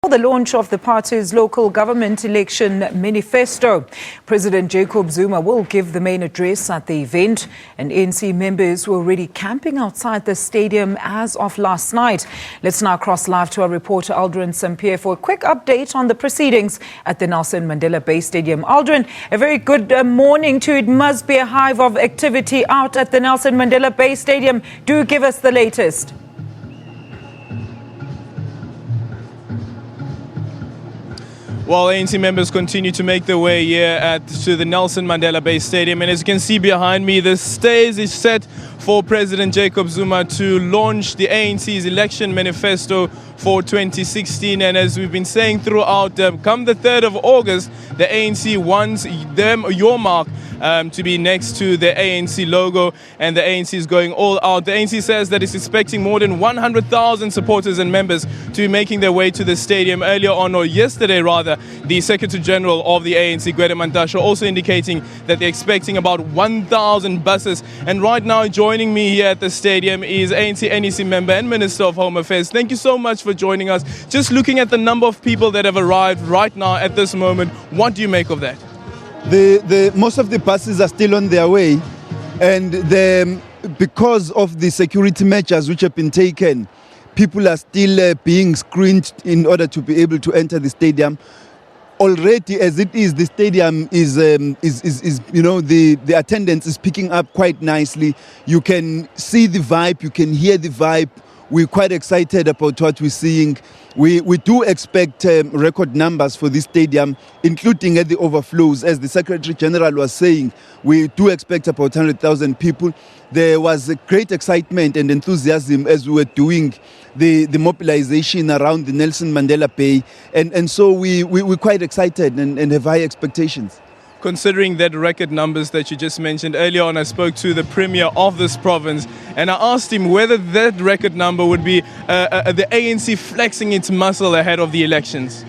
The launch of the party's local government election manifesto. President Jacob Zuma will give the main address at the event, and ANC members were already camping outside the stadium as of last night. Let's now cross live to our reporter Aldrin Sampier for a quick update on the proceedings at the Nelson Mandela Bay Stadium. Aldrin, a very good morning to you. It must be a hive of activity out at the Nelson Mandela Bay Stadium. Do give us the latest. While ANC members continue to make their way here to the Nelson Mandela Bay Stadium, and as you can see behind me, the stage is set for President Jacob Zuma to launch the ANC's Election Manifesto for 2016. And as we've been saying throughout, come the 3rd of August, the ANC wants your mark to be next to the ANC logo, and the ANC is going all out. The ANC says that it's expecting more than 100,000 supporters and members to be making their way to the stadium. Earlier on, or yesterday rather, the Secretary General of the ANC, Gwede Mantashe, also indicating that they're expecting about 1,000 buses. And right now, joining me here at the stadium is ANC NEC member and Minister of Home Affairs. Thank you so much for joining us. Just looking at the number of people that have arrived right now at this moment, what do you make of that? Most of the buses are still on their way, and because of the security measures which have been taken, people are still being screened in order to be able to enter the stadium. Already, as it is, the stadium is the attendance is picking up quite nicely. You can see the vibe, you can hear the vibe. We're quite excited about what we're seeing. We do expect record numbers for this stadium, including at the overflows. As the Secretary General was saying, we do expect about 100,000 people. There was a great excitement and enthusiasm as we were doing the mobilization around the Nelson Mandela Bay. And so we're quite excited and have high expectations. Considering that record numbers that you just mentioned earlier on, I spoke to the Premier of this province and I asked him whether that record number would be the ANC flexing its muscle ahead of the elections.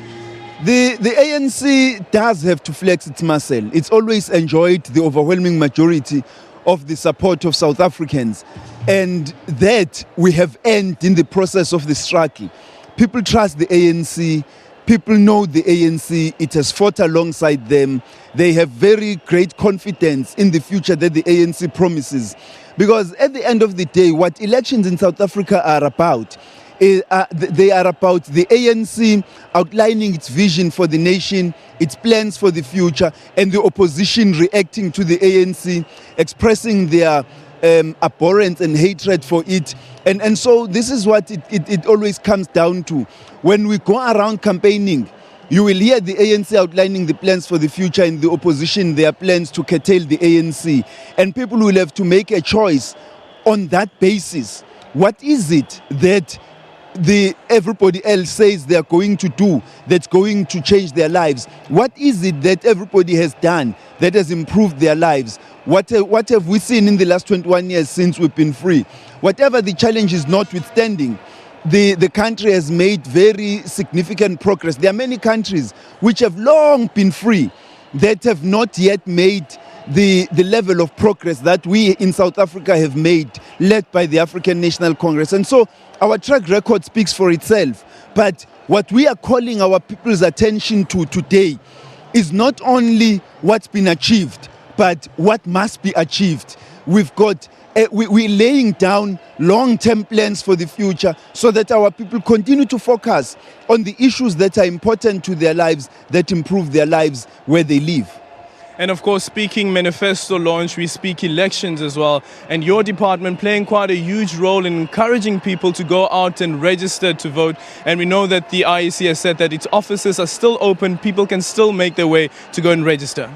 The ANC does have to flex its muscle. It's always enjoyed the overwhelming majority of the support of South Africans, and that we have earned in the process of the struggle. People trust the ANC. People know the ANC. It has fought alongside them. They have very great confidence in the future that the ANC promises. Because at the end of the day, what elections in South Africa are about, they are about the ANC outlining its vision for the nation, its plans for the future, and the opposition reacting to the ANC, expressing their abhorrence and hatred for it. And so this is what it always comes down to. When we go around campaigning, you will hear the ANC outlining the plans for the future and the opposition their plans to curtail the ANC. And people will have to make a choice on that basis. What is it that everybody else says they are going to do that's going to change their lives? What is it that everybody has done that has improved their lives? What have we seen in the last 21 years since we've been free? Whatever the challenges notwithstanding, the country has made very significant progress. There are many countries which have long been free that have not yet made the level of progress that we in South Africa have made, led by the African National Congress. And so our track record speaks for itself. But what we are calling our people's attention to today is not only what's been achieved, but what must be achieved. We're laying down long-term plans for the future so that our people continue to focus on the issues that are important to their lives, that improve their lives where they live. And of course, speaking manifesto launch, we speak elections as well. And your department playing quite a huge role in encouraging people to go out and register to vote. And we know that the IEC has said that its offices are still open. People can still make their way to go and register.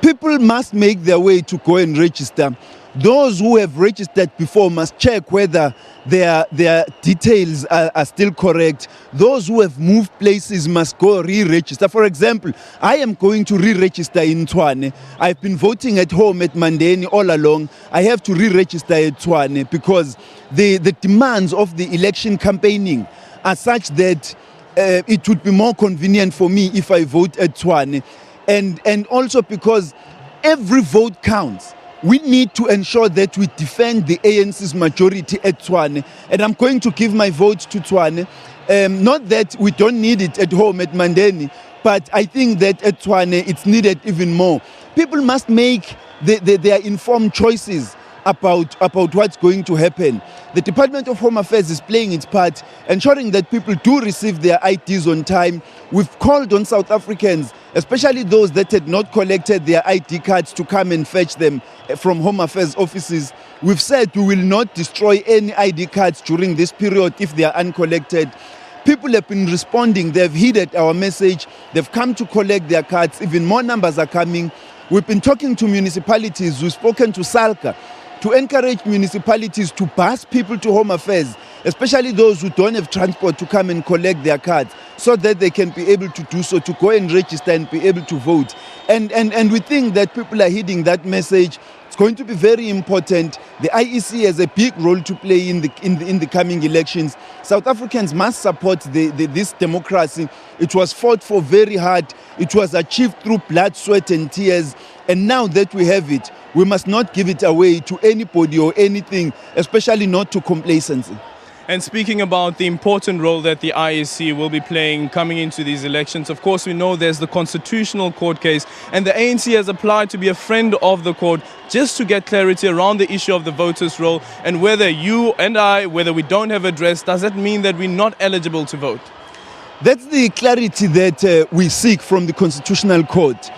People must make their way to go and register. Those who have registered before must check whether their details are still correct. Those who have moved places must go re-register. For example, I am going to re-register in Tshwane. I've been voting at home at Mandeni all along. I have to re-register at Tshwane because the demands of the election campaigning are such that it would be more convenient for me if I vote at Tshwane. And also because every vote counts. We need to ensure that we defend the ANC's majority at Tshwane. And I'm going to give my vote to Tshwane. Not that we don't need it at home at Mandeni, but I think that at Tshwane it's needed even more. People must make their informed choices about what's going to happen. The Department of Home Affairs is playing its part, ensuring that people do receive their IDs on time. We've called on South Africans, especially those that had not collected their ID cards, to come and fetch them from Home Affairs offices. We've said we will not destroy any ID cards during this period if they are uncollected. People have been responding. They've heeded our message. They've come to collect their cards. Even more numbers are coming. We've been talking to municipalities. We've spoken to SALCA to encourage municipalities to bus people to Home Affairs, especially those who don't have transport, to come and collect their cards so that they can be able to do so, to go and register and be able to vote. And we think that people are heeding that message. It's going to be very important. The IEC has a big role to play in the coming elections. South Africans must support this democracy. It was fought for very hard. It was achieved through blood, sweat and tears. And now that we have it, we must not give it away to anybody or anything, especially not to complacency. And speaking about the important role that the IEC will be playing coming into these elections, of course, we know there's the Constitutional Court case, and the ANC has applied to be a friend of the court just to get clarity around the issue of the voters' roll, and whether you and I, whether we don't have a dress, does that mean that we're not eligible to vote? That's the clarity that we seek from the Constitutional Court,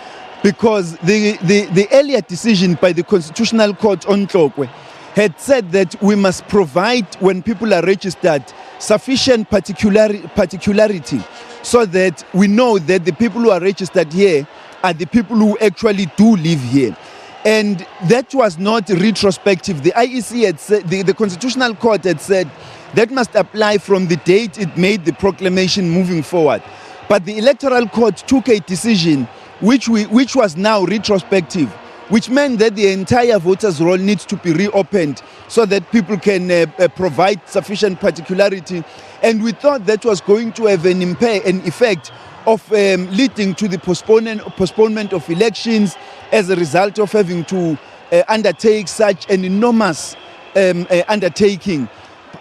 because the earlier decision by the Constitutional Court on Tlokwe had said that we must provide, when people are registered, sufficient particularity so that we know that the people who are registered here are the people who actually do live here. And that was not retrospective. The IEC had said, the Constitutional Court had said that must apply from the date it made the proclamation moving forward. But the Electoral Court took a decision which was now retrospective, which meant that the entire voters' roll needs to be reopened so that people can provide sufficient particularity. And we thought that was going to have an effect of leading to the postponement of elections as a result of having to undertake such an enormous undertaking.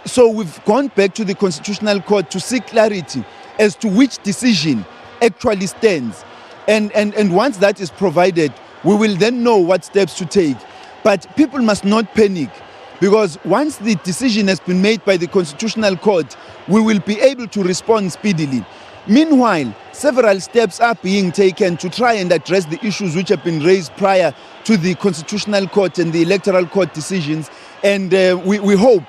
So we've gone back to the Constitutional Court to seek clarity as to which decision actually stands. And once that is provided, we will then know what steps to take. But people must not panic, because once the decision has been made by the Constitutional Court, we will be able to respond speedily. Meanwhile, several steps are being taken to try and address the issues which have been raised prior to the Constitutional Court and the Electoral Court decisions. And we hope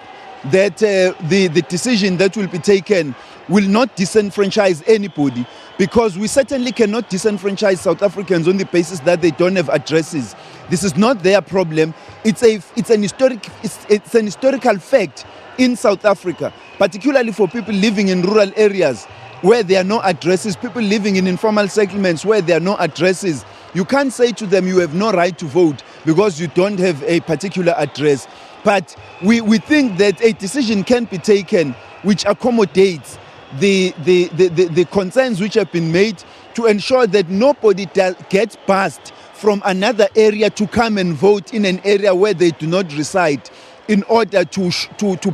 that the decision that will be taken will not disenfranchise anybody, because we certainly cannot disenfranchise South Africans on the basis that they don't have addresses. This is not their problem. It's an historical fact in South Africa, particularly for people living in rural areas where there are no addresses, people living in informal settlements where there are no addresses. You can't say to them you have no right to vote because you don't have a particular address. But we think that a decision can be taken which accommodates the concerns which have been made, to ensure that nobody gets passed from another area to come and vote in an area where they do not reside, in order to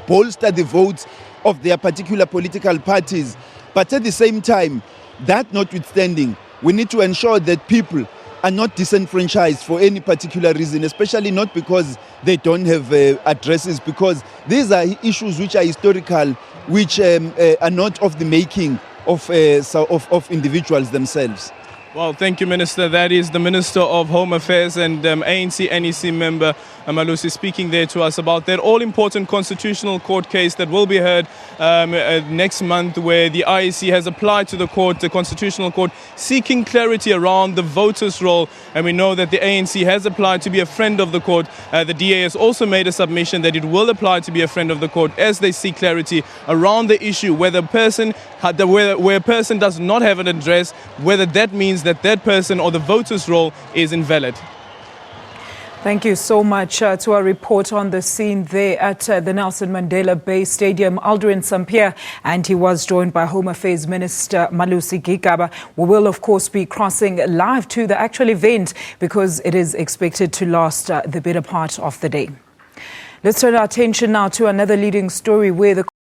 bolster the votes of their particular political parties. But at the same time, that notwithstanding, we need to ensure that people are not disenfranchised for any particular reason, especially not because they don't have addresses, because these are issues which are historical, which are not of the making of individuals themselves. Well, thank you, Minister. That is the Minister of Home Affairs and ANC NEC member Malusi speaking there to us about that all-important Constitutional Court case that will be heard next month, where the IEC has applied to the court, the Constitutional Court, seeking clarity around the voters' roll. And we know that the ANC has applied to be a friend of the court. The DA has also made a submission that it will apply to be a friend of the court as they seek clarity around the issue, whether a person where a person does not have an address, whether that means that that person or the voters' roll is invalid. Thank you so much to our report on the scene there at the Nelson Mandela Bay Stadium, Aldrin Sampier, and he was joined by Home Affairs Minister Malusi Gigaba. We will, of course, be crossing live to the actual event because it is expected to last the better part of the day. Let's turn our attention now to another leading story where the